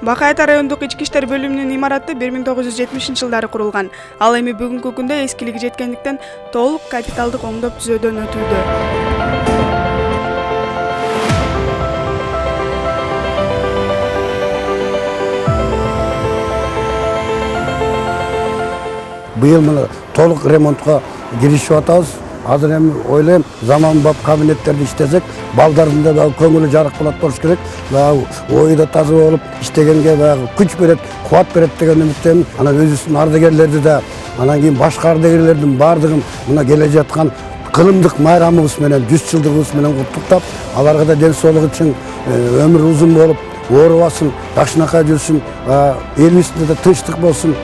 Бакай Айта райондук ички иштер бөлүмүнүн имараты 1970-жылдары курулган. Ал эми бүгүнкү күндө эскилиги жеткендиктен толук капиталдык оңдоп түзөөдөн өтүүдө. Быйыл мына толук ремонтка киришип атабыз. Азыр эми ойлойм, заманбап кабинеттерди иштесек, балдардын да көңүлү жарык болот керек. Ою да таза болуп, иштегенге күч берет, кубат берет деген үмүттөмүн. Анан өзүбүздүн ардагерлерди да, анан кийин башка ардагерлердин баардыгын мына келе жаткан кылымдык майрамыбыз менен, 100 жылдыгыбыз менен куттуктап, аларга да ден соолук үчүн өмүр узун болуп, оорубасын, жакшынакай жүрсүн, элибизде да тынчтык болсун.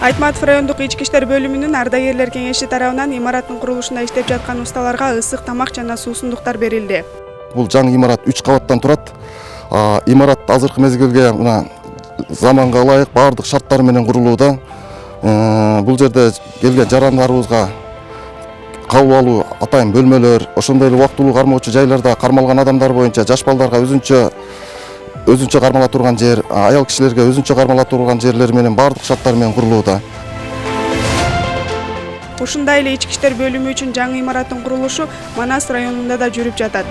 Айтматов райондук ички иштер бөлүмүнүн ардагерлер кеңеши тарабынан имараттын курулушунда иштеп жаткан усталарга ысык тамак жана суусундуктар берилди. Бул жаңы имарат 3 кабаттан турат. Имарат азыркы мезгилге мына заманга ылайык баардык шарттар менен курулууда. Бул жерде келген жарандарыбызга кабыл алуу атайын бөлмөлөр, ошондой эле убактылуу кармоочу жайларда кармалган адамдар боюнча жаш балдарга өзүнчө кармала турган жер, аял кишилерге өзүнчө кармала турган жерлер менен баардык шарттар менен курулууда. Ушундай эле ички иштер бөлүмү үчүн жаңы имараттын курулушу Манас районунда да жүрүп жатат.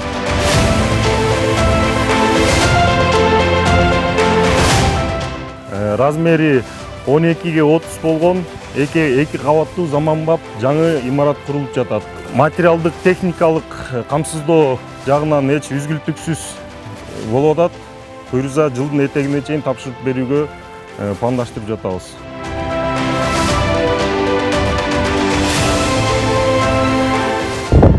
Размери 12-ге 30 болгон эки кабаттуу заманбап жаңы имарат курулуп жатат. Материалдык техникалык камсыздоо жагынан эч үзгүлтүксүз болуп атат. Буюрса жылдын этегине чейин тапшырып берүүгө пландаштырып жатабыз.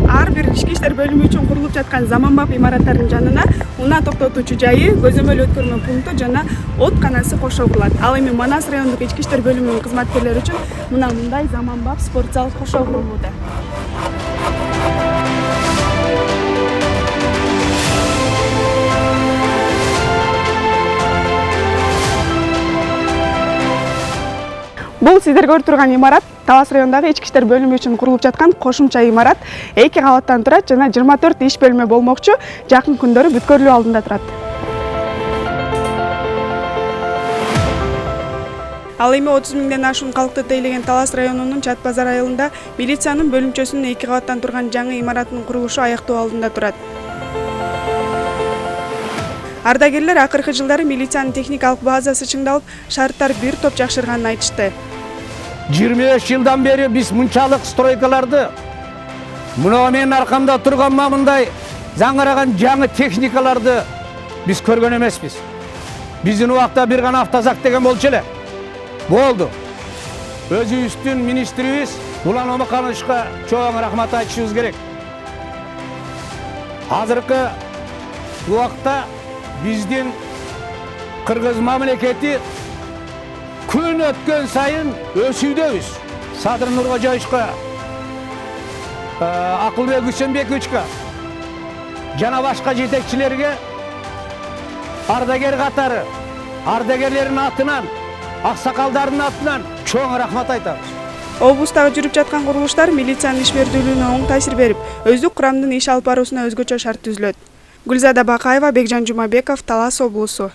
Ар бир ички иштер бөлүмү үчүн курулуп жаткан заманбап имараттардын жанына унаа токтотуучу жайы, көзөмөл өткөрмө пункту жана отканасы кошогулат. Ал эми Манас райондук ички иштер бөлүмүнүн кызматкерлери үчүн мындай заманбап спорт зал кошо курулууда. Бул сиздер көрүп турган имарат Талас районундагы ички иштер бөлүмү үчүн курулуп жаткан кошумча имарат. 2 кабаттан турат жана 24 иш бөлмө болмокчу. Жакын күндөрү бүткөрүлүү алдында турат. Ал эми 30 миңден ашуун калкты тейлеген Талас районунун Чат базар айылында милициянын бөлүмчөсүнүн 2 кабаттан турган жаңы имараттын курулушу аяктоо алдында турат. Ардагерлер акыркы жылдары милициянын техникалык базасы чыңдалып, шарттар бир топ жакшырганын айтышты. 25 жылдан бери биз мынчалык стройкаларды мына менин аркамда турган мындай жаңыраган жаңы техникаларды биз көргөн эмеспиз. Биздин убакта бир гана автозак деген болчу эле. Болду. Өзүбүздүн министрибиз Улан Омакановичка чоң рахмат айтышыбыз керек. Азыркы убакта биздин кыргыз мамлекети күн өткөн сайын өсүүдөбүз. Садыр Нуркожоевичка, Акылбек Үсөнбековичке жана башка жетекчилерге ардагер катары, ардагерлердин атынан, аксакалдардын атынан чоң рахмат айтабыз. Облустагы жүрүп жаткан курулуштар милициянын ишмердүүлүгүнө оң таасир берип, өздүк курамдын иш алып баруусуна өзгөчө шарт түзүлөт. Гүлзада Бакаева, Бекжан Жумабеков, Талас облусу.